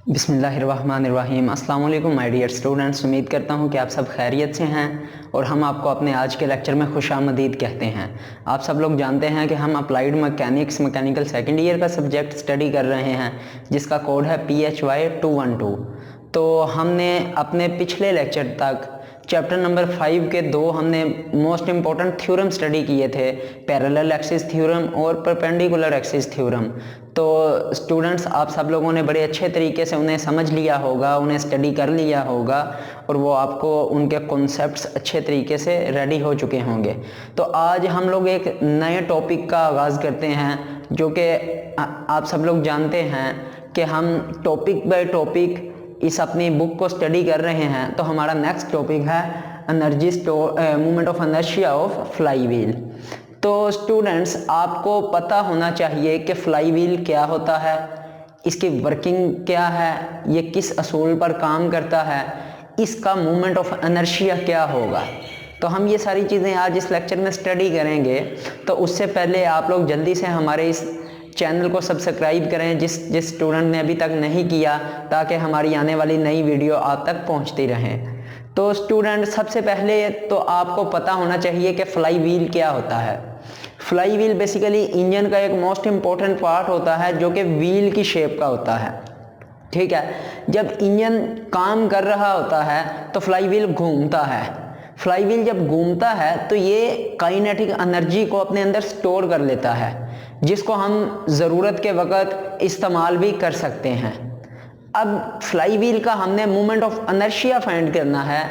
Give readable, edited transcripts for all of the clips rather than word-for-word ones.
बिस्मिल्लाहिर्रहमानिर्रहीम। अस्सलाम वालेकुम माय डियर स्टूडेंट्स। उम्मीद करता हूँ कि आप सब खैरियत से हैं और हम आपको अपने आज के लेक्चर में खुशामदीद कहते हैं। आप सब लोग जानते हैं कि हम अप्लाइड मैकेनिकल सेकेंड ईयर का सब्जेक्ट स्टडी कर रहे हैं जिसका कोड है PHY 212। तो हमने अपने पिछले लेक्चर तक चैप्टर नंबर 5 के दो हमने मोस्ट इम्पॉर्टेंट थ्योरम स्टडी किए थे, पैरेलल एक्सिस थ्योरम और परपेंडिकुलर एक्सिस थ्योरम। तो स्टूडेंट्स, आप सब लोगों ने बड़े अच्छे तरीके से उन्हें समझ लिया होगा, उन्हें स्टडी कर लिया होगा और वो आपको उनके कॉन्सेप्ट्स अच्छे तरीके से रेडी हो चुके होंगे। तो आज हम लोग एक नए टॉपिक का आगाज़ करते हैं जो कि आप सब लोग जानते हैं कि हम टॉपिक बाय टॉपिक इस अपनी बुक को स्टडी कर रहे हैं। तो हमारा नेक्स्ट टॉपिक है movement of inertia of fly wheel. तो स्टूडेंट्स, आपको पता होना चाहिए कि फ्लाई व्हील क्या होता है, इसकी वर्किंग क्या है, ये किस असूल पर काम करता है, इसका मूवमेंट ऑफ इनर्शिया क्या होगा। तो हम ये सारी चीज़ें आज इस लेक्चर में स्टडी करेंगे। तो उससे पहले आप लोग जल्दी से हमारे इस चैनल को सब्सक्राइब करें जिस स्टूडेंट ने अभी तक नहीं किया, ताकि हमारी आने वाली नई वीडियो आप तक पहुंचती रहें। तो स्टूडेंट, सबसे पहले तो आपको पता होना चाहिए कि फ्लाई व्हील क्या होता है। फ्लाई व्हील बेसिकली इंजन का एक मोस्ट इम्पॉर्टेंट पार्ट होता है जो कि व्हील की शेप का होता है। ठीक है, जब इंजन काम कर रहा होता है तो फ्लाई व्हील घूमता है। फ्लाई व्हील जब घूमता है तो ये काइनेटिक एनर्जी को अपने अंदर स्टोर कर लेता है, जिसको हम ज़रूरत के वक़्त इस्तेमाल भी कर सकते हैं। अब फ्लाई व्हील का हमने मूवमेंट ऑफ इनर्शिया फाइंड करना है,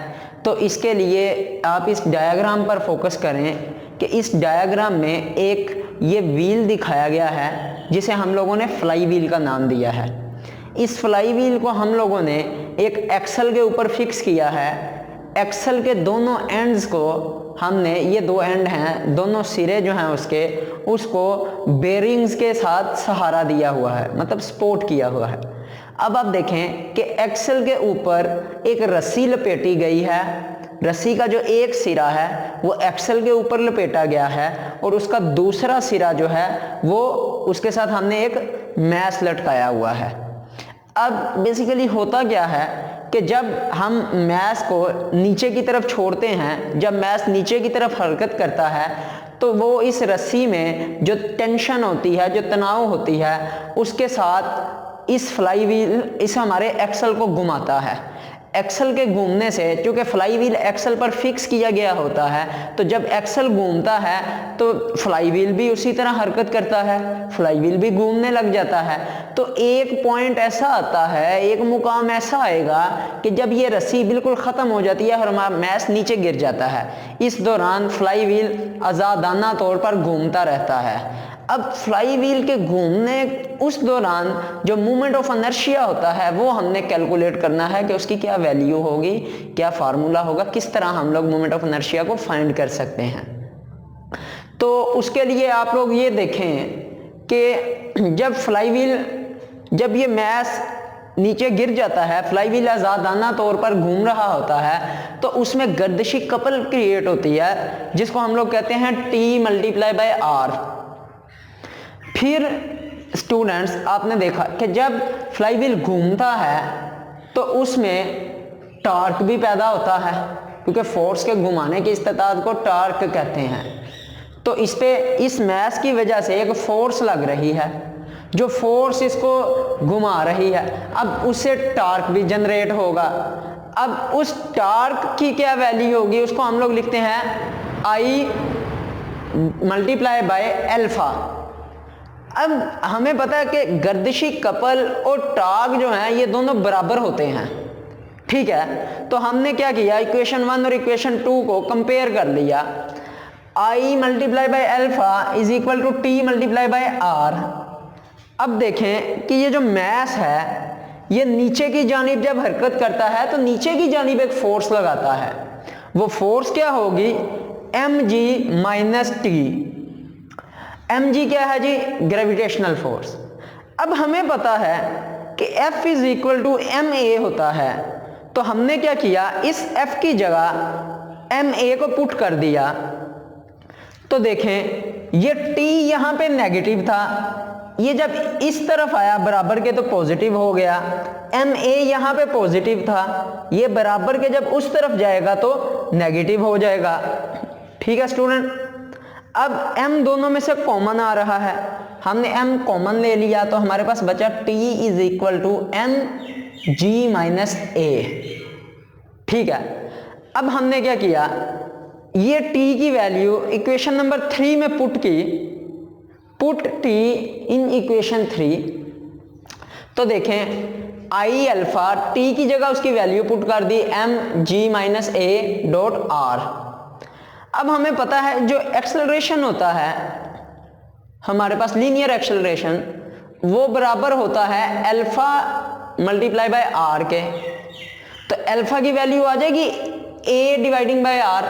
तो इसके लिए आप इस डायग्राम पर फोकस करें कि इस डायग्राम में एक ये व्हील दिखाया गया है जिसे हम लोगों ने फ्लाई व्हील का नाम दिया है। इस फ्लाई व्हील को हम लोगों ने एक एक्सल के ऊपर फिक्स किया है। एक्सल के दोनों एंड्स को हमने, ये दो एंड हैं, दोनों सिरे जो हैं उसको बेरिंग्स के साथ सहारा दिया हुआ है, मतलब सपोर्ट किया हुआ है। अब आप देखें कि एक्सल के ऊपर एक रस्सी लपेटी गई है। रस्सी का जो एक सिरा है वो एक्सल के ऊपर लपेटा गया है और उसका दूसरा सिरा जो है वो उसके साथ हमने एक मैश लटकाया हुआ है। अब बेसिकली होता क्या है कि जब हम मैश को नीचे की तरफ छोड़ते हैं, जब मैश नीचे की तरफ हरकत करता है तो वो इस रस्सी में जो टेंशन होती है, जो तनाव होती है, उसके साथ इस फ्लाई व्हील इस हमारे एक्सल को घुमाता है। एक्सल के घूमने से, चूँकि फ्लाई व्हील एक्सल पर फिक्स किया गया होता है, तो जब एक्सल घूमता है तो फ्लाई व्हील भी उसी तरह हरकत करता है, फ्लाई व्हील भी घूमने लग जाता है। तो एक पॉइंट ऐसा आता है, एक मुकाम ऐसा आएगा कि जब ये रस्सी बिल्कुल ख़त्म हो जाती है और हमारा मैश नीचे गिर जाता है। इस दौरान फ्लाई व्हील आज़ादाना तौर पर घूमता रहता है। अब फ्लाई व्हील के घूमने उस दौरान जो मूवमेंट ऑफ इनर्शिया होता है वो हमने कैलकुलेट करना है कि उसकी क्या वैल्यू होगी, क्या फार्मूला होगा, किस तरह हम लोग मूवमेंट ऑफ इनर्शिया को फाइंड कर सकते हैं। तो उसके लिए आप लोग ये देखें कि जब ये मैश नीचे गिर जाता है, फ्लाई व्हील आज़ादाना तौर पर घूम रहा होता है, तो उसमें गर्दिशी कपल क्रिएट होती है जिसको हम लोग कहते हैं T×R। फिर स्टूडेंट्स, आपने देखा कि जब फ्लाई व्हील घूमता है तो उसमें टार्क भी पैदा होता है, क्योंकि फोर्स के घुमाने की इस्तिताअत को टार्क कहते हैं। तो इस मैश की वजह से एक फोर्स लग रही है, जो फोर्स इसको घुमा रही है। अब उससे टार्क भी जनरेट होगा। अब उस टार्क की क्या वैल्यू होगी, उसको हम लोग लिखते हैं I×α। अब हमें पता है कि गर्दिशी कपल और टार्क जो हैं ये दोनों बराबर होते हैं। ठीक है, तो हमने क्या किया, इक्वेशन 1 और इक्वेशन 2 को कंपेयर कर लिया। I×α is equal to T×R। अब देखें कि ये जो मैश है ये नीचे की जानिब जब हरकत करता है तो नीचे की जानिब एक फोर्स लगाता है। वो फोर्स क्या होगी, mg-t। mg क्या है जी, ग्रेविटेशनल फोर्स। अब हमें पता है कि F is equal to ma होता है, तो हमने क्या किया, इस F की जगह ma को पुट कर दिया। तो देखें ये t यहाँ पे नेगेटिव था, ये जब इस तरफ आया बराबर के तो पॉजिटिव हो गया। ma यहाँ पे पॉजिटिव था, ये बराबर के जब उस तरफ जाएगा तो नेगेटिव हो जाएगा। ठीक है स्टूडेंट, अब m दोनों में से कॉमन आ रहा है, हमने m कॉमन ले लिया तो हमारे पास बचा t is equal to mg minus a। ठीक है, अब हमने क्या किया, ये t की वैल्यू इक्वेशन नंबर 3 में पुट की, पुट t इन इक्वेशन 3। तो देखें i अल्फा t की जगह उसकी वैल्यू पुट कर दी mg minus a dot r। अब हमें पता है जो एक्सेलरेशन होता है हमारे पास, लीनियर एक्सेलरेशन, वो बराबर होता है अल्फा मल्टीप्लाई बाय आर के। तो अल्फा की वैल्यू आ जाएगी a डिवाइडिंग बाय r।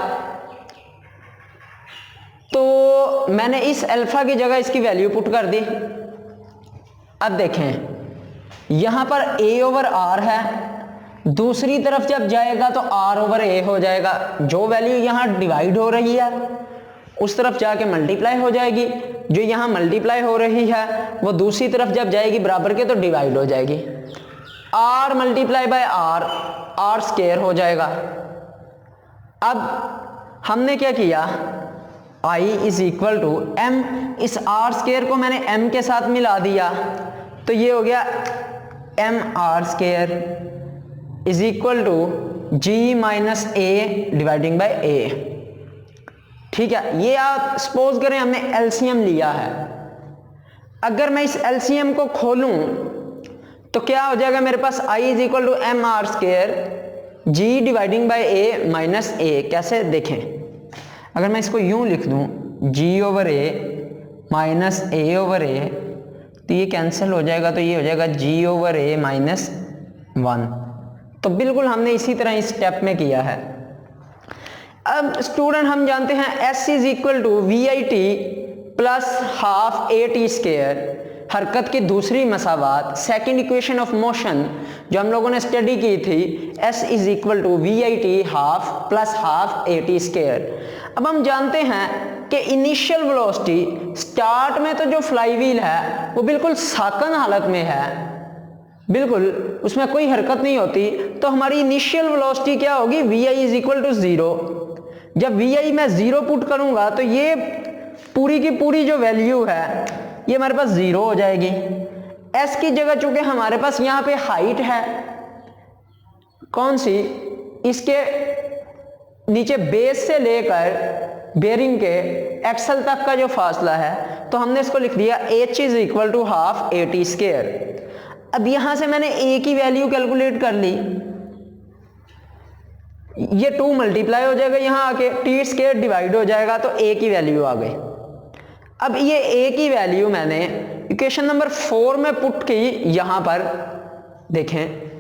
तो मैंने इस अल्फा की जगह इसकी वैल्यू पुट कर दी। अब देखें यहां पर a ओवर r है, दूसरी तरफ जब जाएगा तो r ओवर a हो जाएगा। जो वैल्यू यहां डिवाइड हो रही है उस तरफ जाके मल्टीप्लाई हो जाएगी, जो यहां मल्टीप्लाई हो रही है वो दूसरी तरफ जब जाएगी बराबर के तो डिवाइड हो जाएगी। r multiply by r, r square हो जाएगा। अब हमने क्या किया, i is equal to m, इस r स्क्वायर को मैंने m के साथ मिला दिया तो ये हो गया m r square is equal to g minus a dividing by a। ठीक है, ये आप सपोज करें हमने एलसीएम लिया है, अगर मैं इस एलसीएम को खोलूं तो क्या हो जाएगा मेरे पास i is equal to M R square g dividing by a minus a। कैसे देखें, अगर मैं इसको यूं लिख दूं g over a minus a over a तो ये कैंसिल हो जाएगा, तो ये हो जाएगा g ओवर a माइनस 1। तो बिल्कुल हमने इसी तरह इस स्टेप में किया है। अब स्टूडेंट हम जानते हैं s is equal to we I T plus half A T square, हरकत की दूसरी मसावात, सेकेंड इक्वेशन ऑफ मोशन जो हम लोगों ने स्टडी की थी, s is equal to we I T half plus half A T square. अब हम जानते हैं कि इनिशियल वेलोसिटी, स्टार्ट में तो जो फ्लाई व्हील है वो बिल्कुल साकन हालत में है, बिल्कुल उसमें कोई हरकत नहीं होती, तो हमारी इनिशियल वेलोसिटी क्या होगी, V I is equal to 0। जब वी आई मैं 0 पुट करूंगा तो ये पूरी की पूरी जो वैल्यू है ये हमारे पास 0 हो जाएगी। एस की जगह चूंकि हमारे पास यहाँ पे हाइट है, कौन सी, इसके नीचे बेस से लेकर बेरिंग के एक्सल तक का जो फासला है, तो हमने इसको लिख दिया h is equal to half A T square. अब यहां से मैंने a की वैल्यू कैलकुलेट कर ली, ये 2 मल्टीप्लाई हो जाएगा, यहां आके टी स्क्वायर डिवाइड हो जाएगा तो a की वैल्यू आ गई। अब ये a की वैल्यू मैंने इक्वेशन नंबर 4 में पुट की, यहां पर देखें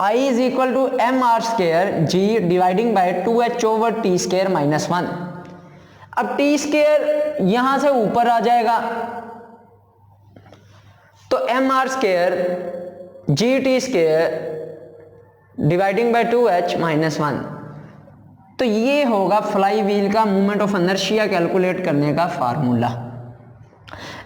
i is equal to M R square G dividing by 2h over T square minus 1। अब टी स्क्वायर यहां से ऊपर आ जाएगा तो M R square G T square dividing by 2h minus 1। तो ये होगा फ्लाई व्हील का मोमेंट ऑफ इनर्शिया कैलकुलेट करने का फार्मूला।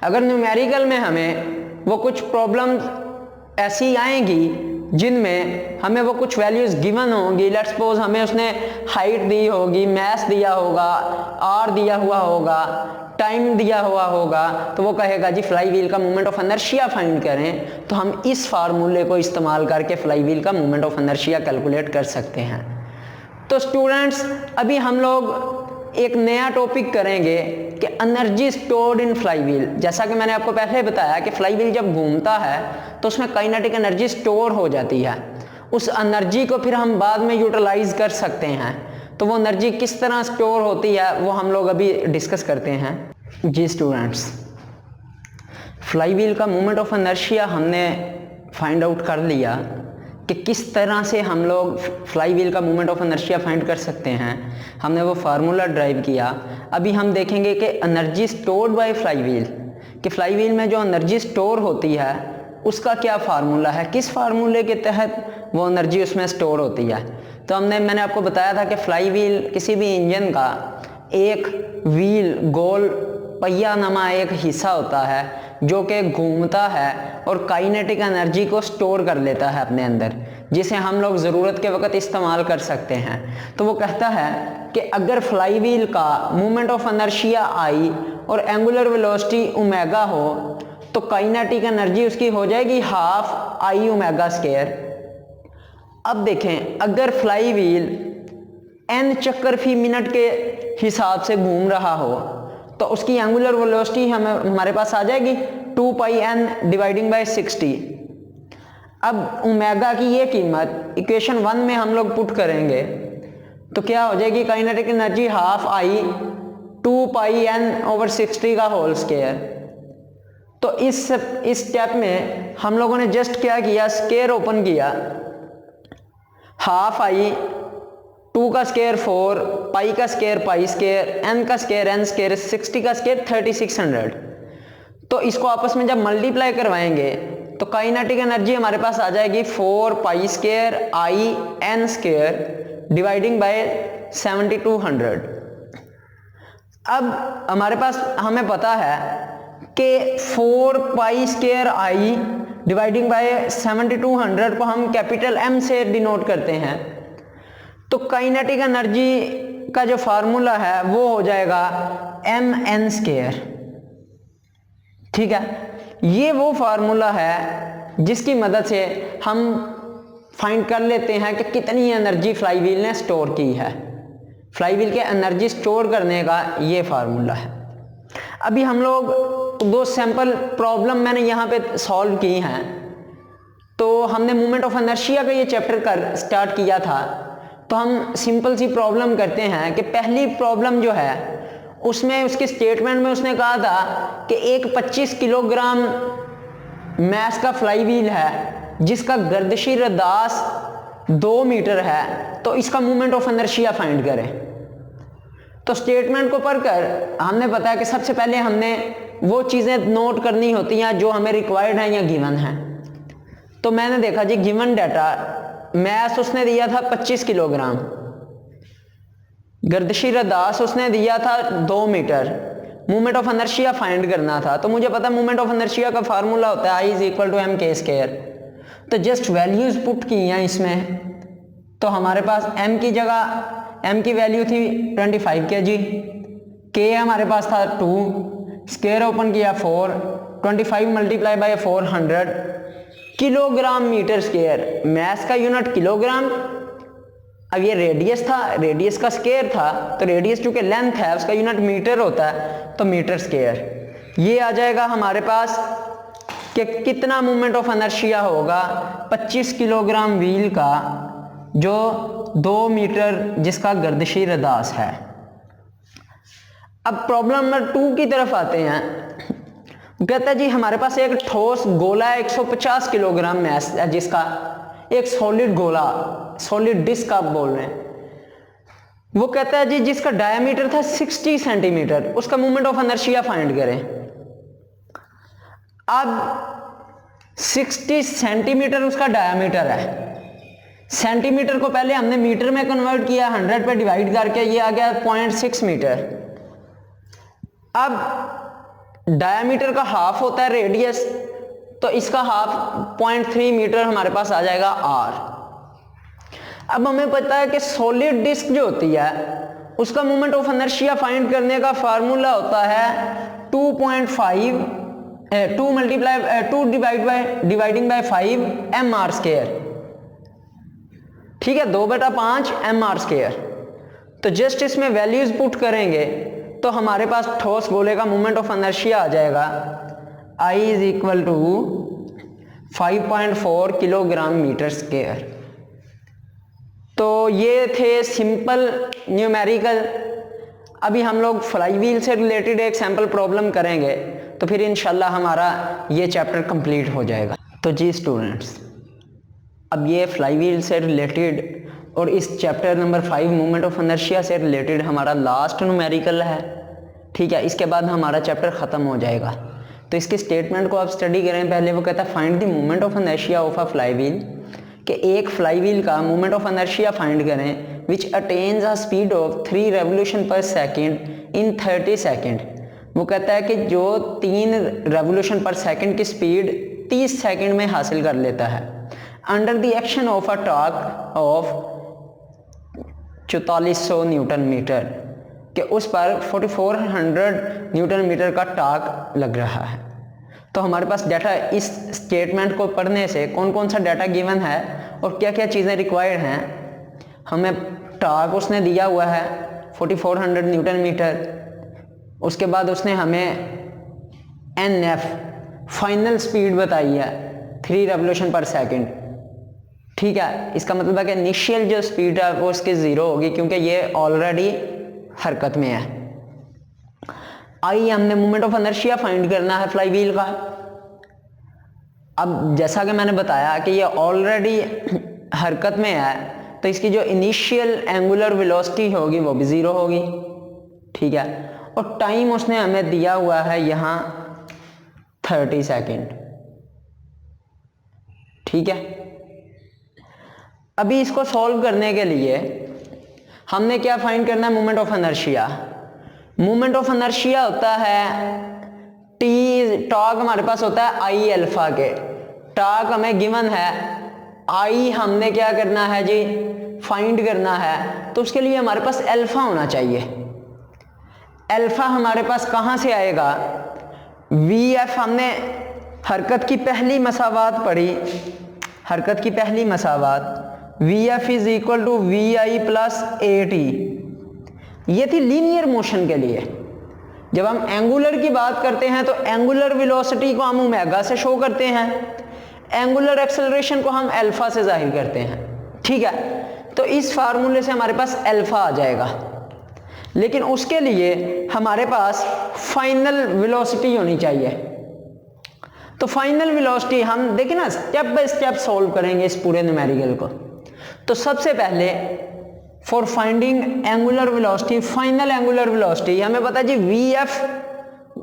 अगर न्यूमेरिकल में हमें वो कुछ प्रॉब्लम्स ऐसी आएंगी जिनमें हमें वो कुछ वैल्यूज गिवन होंगी, लेट्स सपोज हमें उसने हाइट दी होगी, मैथ दिया होगा, आर दिया हुआ होगा, टाइम दिया हुआ होगा, तो वो कहेगा जी फ्लाई व्हील का मोमेंट ऑफ इनर्शिया फाइंड करें, तो हम इस फार्मूले को इस्तेमाल करके फ्लाई व्हील का मोमेंट ऑफ इनर्शिया कैलकुलेट कर सकते हैं। तो स्टूडेंट्स अभी हम लोग एक नया टॉपिक करेंगे कि energy stored in fly wheel. जैसा कि मैंने आपको पहले बताया कि फ्लाई व्हील जब घूमता है तो उसमें काइनेटिक एनर्जी स्टोर हो जाती है, उस एनर्जी को फिर हम बाद में यूटिलाइज कर सकते हैं। तो वो एनर्जी किस तरह स्टोर होती है वो हम लोग अभी डिस्कस करते हैं। जी स्टूडेंट्स, फ्लाई व्हील का मोमेंट ऑफ इनर्शिया हमने फाइंड आउट कर लिया कि किस तरह से हम लोग फ्लाई व्हील का मोमेंट ऑफ इनर्शिया फाइंड कर सकते हैं, हमने वो फार्मूला ड्राइव किया। अभी हम देखेंगे कि energy stored bye fly wheel, कि फ्लाई व्हील में जो एनर्जी स्टोर होती है उसका क्या फार्मूला है, किस फार्मूले के तहत वो एनर्जी उसमें स्टोर होती है। तो मैंने आपको बताया था कि फ्लाई व्हील किसी भी इंजन का एक व्हील, गोल पहिया नमा एक हिस्सा होता है जो कि घूमता है और काइनेटिक एनर्जी को स्टोर कर लेता है अपने अंदर, जिसे हम लोग ज़रूरत के वक्त इस्तेमाल कर सकते हैं। तो वो कहता है कि अगर फ्लाई व्हील का मोमेंट ऑफ इनर्शिया आई और एंगुलर वेलोसिटी ओमेगा हो तो काइनेटिक एनर्जी उसकी हो जाएगी हाफ आई ओमेगा स्क्वायर। अब देखें, अगर फ्लाई व्हील n चक्कर फी मिनट के हिसाब से घूम रहा हो तो उसकी एंगुलर वेलोसिटी हमारे पास आ जाएगी 2 पाई n डिवाइडिंग बाय 60। अब ओमेगा की ये कीमत इक्वेशन 1 में हम लोग पुट करेंगे तो क्या हो जाएगी, kinetic energy half I 2 pi n over 60 का होल स्क्वायर। तो इस स्टेप में हम लोगों ने जस्ट क्या किया, स्क्वायर ओपन किया, हाफ आई 2 का स्क्वायर 4, पाई का स्क्वायर पाई स्क्वायर, n का स्क्वायर n स्क्वायर, 60 का स्क्वायर 3600। तो इसको आपस में जब मल्टीप्लाई करवाएंगे तो काइनेटिक एनर्जी हमारे पास आ जाएगी 4 पाई स्क्वायर आई n स्क्वायर डिवाइडिंग बाय 7200। अब हमारे पास हमें पता है कि 4 pi square I dividing by 7200 को हम कैपिटल M से डिनोट करते हैं। तो काइनेटिक एनर्जी का जो फार्मूला है वो हो जाएगा mn स्क्वायर। ठीक है, ये वो फार्मूला है जिसकी मदद से हम फाइंड कर लेते हैं कि कितनी एनर्जी फ्लाई व्हील ने स्टोर की है। फ्लाई व्हील के एनर्जी स्टोर करने का ये फार्मूला है। अभी हम लोग दो सैंपल प्रॉब्लम मैंने यहाँ पे सॉल्व की हैं। तो हमने मोमेंट ऑफ इनर्शिया का ये चैप्टर स्टार्ट किया था, तो हम सिंपल सी प्रॉब्लम करते हैं कि पहली प्रॉब्लम जो है उसमें उसकी स्टेटमेंट में उसने कहा था कि एक 25 किलोग्राम मैस का फ्लाई व्हील है जिसका गर्दिशी रदास 2 मीटर है, तो इसका मोमेंट ऑफ इनर्शिया फाइंड करें। तो स्टेटमेंट को पढ़कर हमने बताया कि सबसे पहले हमने वो चीज़ें नोट करनी होती हैं जो हमें रिक्वायर्ड हैं या गिवन हैं। तो मैंने देखा जी, गिवन डाटा मैस उसने दिया था 25 किलोग्राम, गर्दिशी रदास उसने दिया था 2 metre, moment of inertia find करना था। तो मुझे पता मोमेंट ऑफ इनर्शिया का फार्मूला होता है I is equal to M K square. तो जस्ट वैल्यूज पुट की हैं इसमें, तो हमारे पास m की जगह m की वैल्यू थी 25 kg, k हमारे पास था 2, स्क्वायर ओपन किया 4, 25 multiply by 400 kilogram metre square. Mass का यूनिट किलोग्राम। अब ये रेडियस था, रेडियस का स्क्वायर था, तो रेडियस चूंकि लेंथ है उसका यूनिट मीटर होता है, तो मीटर स्क्वायर। ये आ जाएगा हमारे पास कि कितना मोमेंट ऑफ इनर्शिया होगा 25 किलोग्राम व्हील का जो 2 मीटर जिसका गर्दिशी रदास है। अब प्रॉब्लम नंबर 2 की तरफ आते हैं। कहता है जी हमारे पास एक ठोस गोला है 150 किलोग्राम मैस है जिसका, एक सॉलिड गोला, सॉलिड डिस्क आप बोल रहे हैं। वो कहता है जी जिसका डायमीटर था 60 सेंटीमीटर, उसका मोमेंट ऑफ इनर्शिया फाइंड करें। अब 60 सेंटीमीटर उसका डायमीटर है, सेंटीमीटर को पहले हमने मीटर में कन्वर्ट किया, 100 पे डिवाइड करके ये आ गया 0.6 मीटर। अब डायमीटर का हाफ होता है रेडियस, तो इसका हाफ 0.3 मीटर हमारे पास आ जाएगा r। अब हमें पता है कि सॉलिड डिस्क जो होती है उसका मोमेंट ऑफ इनर्शिया फाइंड करने का फार्मूला होता है 2 डिवाइडिंग बाय 5 mr स्क्वायर। ठीक है, 2/5 mr स्क्वायर। तो जस्ट इसमें वैल्यूज पुट करेंगे तो हमारे पास ठोस गोले का मोमेंट ऑफ इनर्शिया आ जाएगा I is equal to 5.4 kilogram metre square. तो ये थे सिंपल न्यूमेरिकल। अभी हम लोग फ्लाई व्हील से रिलेटेड एक सैम्पल प्रॉब्लम करेंगे तो फिर इंशाल्लाह हमारा ये चैप्टर कंप्लीट हो जाएगा। तो जी स्टूडेंट्स, अब ये फ्लाई व्हील से रिलेटेड और इस chapter number 5 moment of inertia से रिलेटेड हमारा लास्ट न्यूमेरिकल है। ठीक है, इसके बाद हमारा चैप्टर ख़त्म हो जाएगा। तो इसके स्टेटमेंट को आप स्टडी करें। पहले वो कहता है find the moment of inertia of a flywheel, कि एक फ्लाई व्हील का मोमेंट ऑफ इनर्शिया फाइंड करें which attains a speed of 3 revolution per second in 30 second. वो कहता है कि जो 3 रेवोल्यूशन पर सेकेंड की स्पीड 30 सेकेंड में हासिल कर लेता है under the action of a torque of 4400 newton metre, कि उस पर 4400 न्यूटन मीटर का टॉर्क लग रहा है। तो हमारे पास डाटा, इस स्टेटमेंट को पढ़ने से कौन कौन सा डाटा गिवन है और क्या क्या चीज़ें रिक्वायर्ड हैं। हमें टॉर्क उसने दिया हुआ है 4400 न्यूटन मीटर, उसके बाद उसने हमें NF फाइनल स्पीड बताई है 3 रेवोल्यूशन पर सेकेंड। ठीक है, इसका मतलब है कि इनिशियल जो स्पीड है वो उसकी 0 होगी क्योंकि ये ऑलरेडी हरकत में है। आई हमने मोमेंट ऑफ इनर्शिया फाइंड करना है फ्लाई व्हील का। अब जैसा कि मैंने बताया कि ये ऑलरेडी हरकत में है तो इसकी जो इनिशियल एंगुलर वेलोसिटी होगी वो भी 0 होगी। ठीक है, और टाइम उसने हमें दिया हुआ है यहाँ 30 सेकेंड। ठीक है, अभी इसको सॉल्व करने के लिए हमने क्या फाइंड करना है, moment of inertia. Moment of inertia होता है टी, टॉर्क हमारे पास होता है आई अल्फा के। टॉर्क हमें गिवन है, आई हमने क्या करना है जी, फाइंड करना है, तो उसके लिए हमारे पास अल्फा होना चाहिए। अल्फा हमारे पास कहाँ से आएगा, वी एफ हमने हरकत की पहली मसावात पढ़ी, हरकत की पहली मसावात v f is equal to we i plus a t, ये थी लीनियर मोशन के लिए। जब हम एंगुलर की बात करते हैं तो एंगुलर वेलोसिटी को हम ओमेगा से शो करते हैं, एंगुलर एक्सेलरेशन को हम अल्फा से जाहिर करते हैं। ठीक है, तो इस फार्मूले से हमारे पास अल्फा आ जाएगा, लेकिन उसके लिए हमारे पास फाइनल वेलोसिटी होनी चाहिए। तो फाइनल वेलोसिटी हम देखें ना, स्टेप बाय स्टेप सॉल्व करेंगे इस पूरे न्यूमेरिकल को। तो सबसे पहले for finding angular velocity, final angular velocity हमें पता है जी वी एफ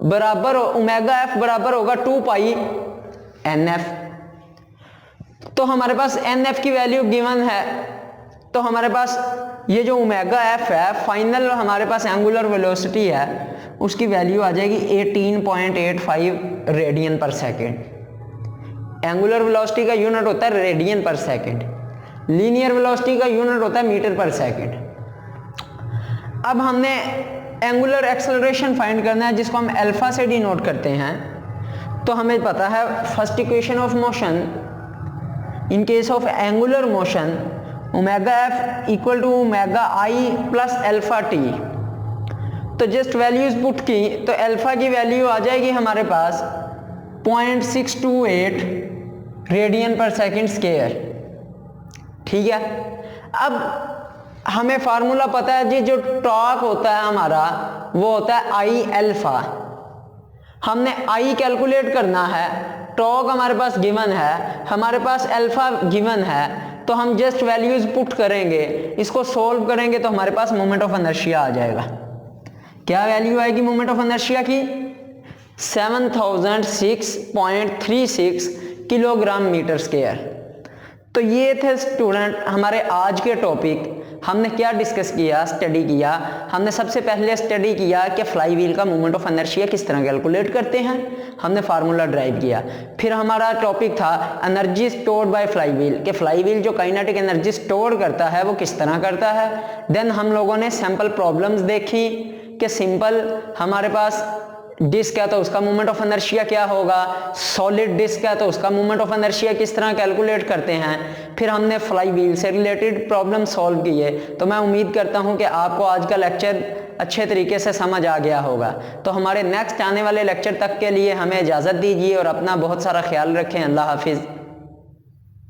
बराबर ओमेगा एफ बराबर होगा 2 पाई एन एफ। तो हमारे पास एन एफ की वैल्यू गिवन है, तो हमारे पास ये जो ओमेगा एफ है फाइनल हमारे पास एंगुलर वेलोसिटी है, उसकी वैल्यू आ जाएगी 18.85 radian per second. Angular velocity का यूनिट होता है radian per second, linear velocity का यूनिट होता है मीटर पर सेकेंड। अब हमने एंगुलर एक्सेलरेशन फाइंड करना है जिसको हम अल्फा से डिनोट करते हैं। तो हमें पता है first equation of motion in case of angular motion omega F equal to omega I plus alpha T. तो जस्ट वैल्यूज पुट की तो अल्फा की वैल्यू आ जाएगी हमारे पास 0.628 रेडियन पर सेकेंड स्क्वायर। ठीक है, अब हमें फार्मूला पता है जी, जो टॉर्क होता है हमारा वो होता है आई अल्फा। हमने आई कैलकुलेट करना है, टॉर्क हमारे पास गिवन है, हमारे पास अल्फा गिवन है, तो हम जस्ट वैल्यूज पुट करेंगे, इसको सोल्व करेंगे तो हमारे पास मोमेंट ऑफ इनर्शिया आ जाएगा। क्या वैल्यू आएगी मोमेंट ऑफ इनर्शिया की, 7006.36 किलोग्राम मीटर स्क्वायर। तो ये थे स्टूडेंट हमारे आज के टॉपिक। हमने क्या डिस्कस किया, स्टडी किया। हमने सबसे पहले स्टडी किया कि फ्लाई व्हील का मोमेंट ऑफ इनर्शिया किस तरह कैलकुलेट करते हैं, हमने फार्मूला ड्राइव किया। फिर हमारा टॉपिक था energy stored bye fly wheel, कि फ्लाई व्हील जो काइनेटिक एनर्जी स्टोर करता है वो किस तरह करता है। देन हम लोगों ने सैंपल प्रॉब्लम्स देखी कि सिंपल हमारे पास डिस्क है तो उसका मोमेंट ऑफ इनर्शिया क्या होगा, सॉलिड डिस्क है तो उसका मोमेंट ऑफ इनर्शिया किस तरह कैलकुलेट करते हैं। फिर हमने फ्लाई व्हील से रिलेटेड प्रॉब्लम सॉल्व किए। तो मैं उम्मीद करता हूं कि आपको आज का लेक्चर अच्छे तरीके से समझ आ गया होगा। तो हमारे नेक्स्ट आने वाले लेक्चर तक के लिए हमें इजाज़त दीजिए और अपना बहुत सारा ख्याल रखें। अल्लाह हाफिज़।